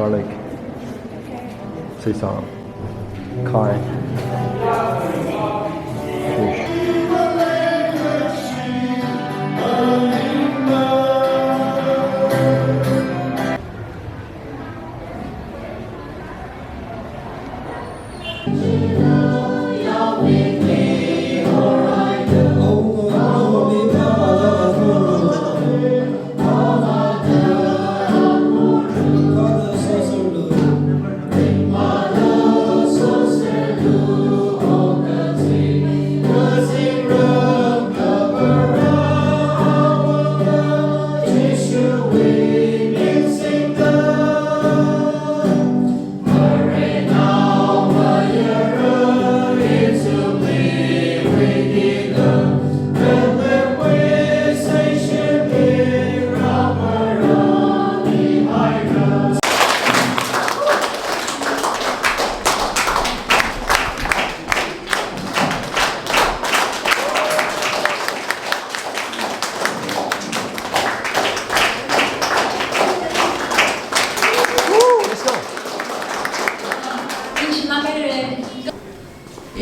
garlic, sesame, Kai, fish.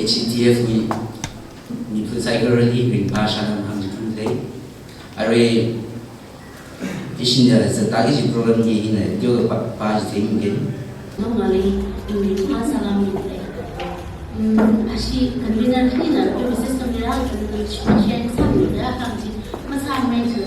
HDF ni psychology ring bahasa dalam hang tunai. Arway isinda setagi program ni ini juga bahasa mungkin. Normally English bahasa kami asyik convener ni lah tu sistem dia tu macam sama dia kami masa main tu.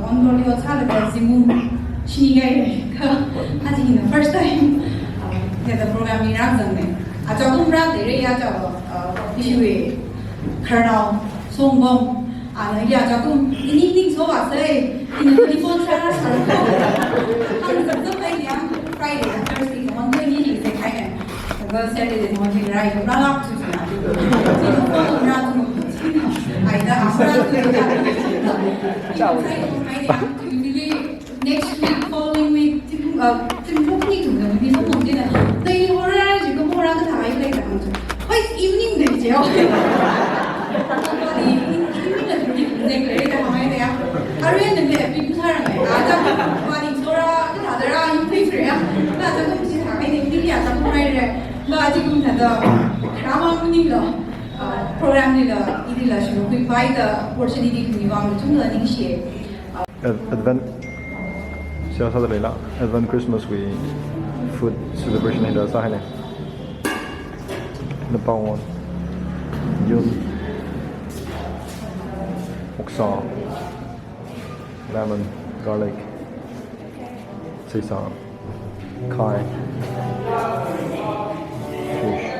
Encore celebrate first time the program in Ramzan. I talk about the area of issue Colonel Songbong and Yajakum in evening so I say in the 24 hours Friday and Thursday one day meeting they can the Saturday morning right run up to next week, following week, 지금 쇼핑이 좋네요. 이 소문 언제나. 근데 이 호라를 지금 호라도 다 아이들이 나오죠. evening 되죠. 아니 evening은 저기 굉장히 그래도 가만히 돼요. 하루에 있는데 미국 사람이 아자 많이 소라 다들 이 페이스래요. 나 저거 혹시 다 아이들 이들이 아자 호라를 나 지금 다들 드라마님들 프로그램들 이들라 지금 그 바이드 opportunity 그니까 좀 더 닝시에. Advent siya sa dalila. Advent Christmas we food celebration in the sahine. Napawon. Yun. Oksa. Lemon. Garlic. Sesame. Kai.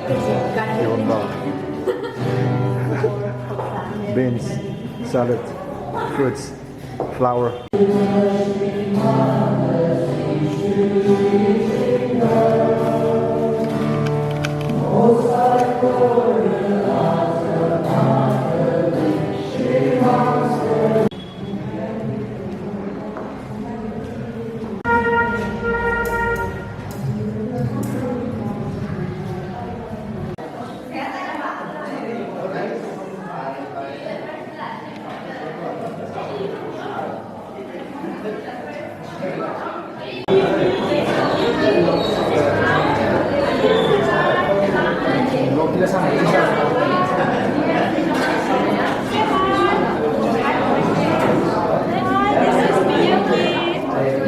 Fish. Beans, salad, fruits, flour.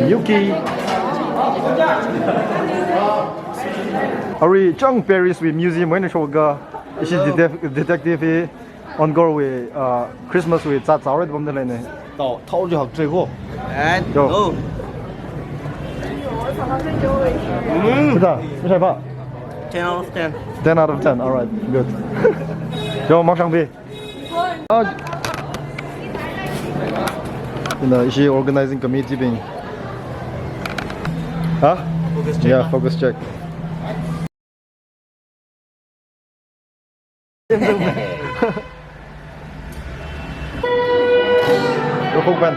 Yuki. Ari trong Paris with museum when show ga is detective Encore with Christmas with 早早的我们的来呢到掏就好最后 And Go. go. 不是不是吧 10 out of 10. 10 out of 10 alright good 就马上比现在一些 organizing committee 边啊 Focus check. yeah focus check 有后关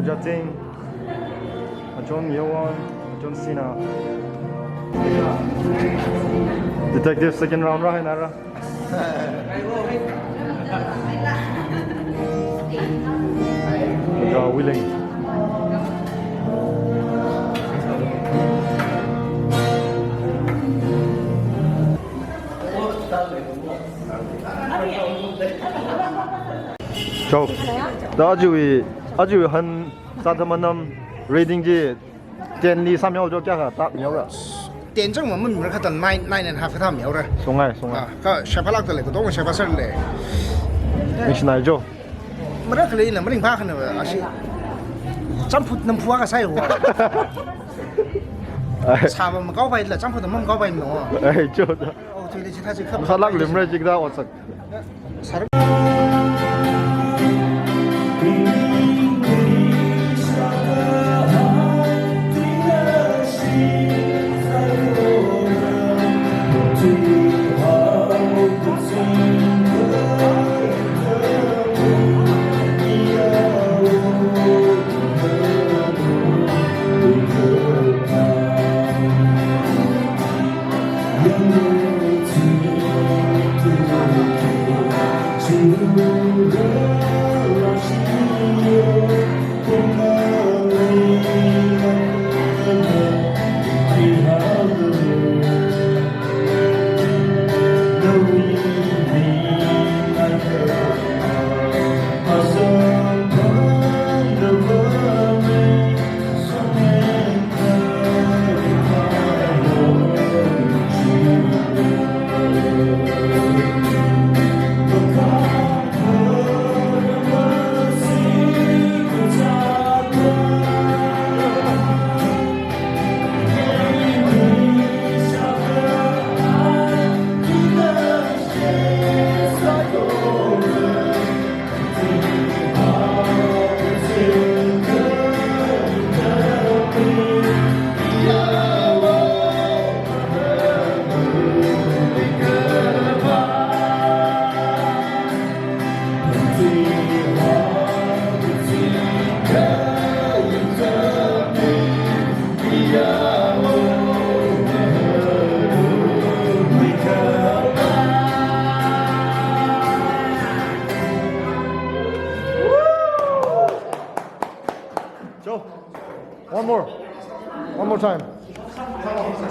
Jating, John Yewan, John Cena. Detective second round right Nara. Willing. Ciao. 아주 한 사람은 reading 지电力 3秒就加个大秒了点正我们你们看到9.5他秒了，送来啊，个小巴拉的那个东西小巴事嘞，你是哪一种没得可能没人怕看的，而且占卜能卜个啥货？查我们高白了，占卜都没高白喏。哎，就的。哦，对的，他这可。他那个里面这个我操。One more time. Thank you.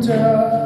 เ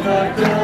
But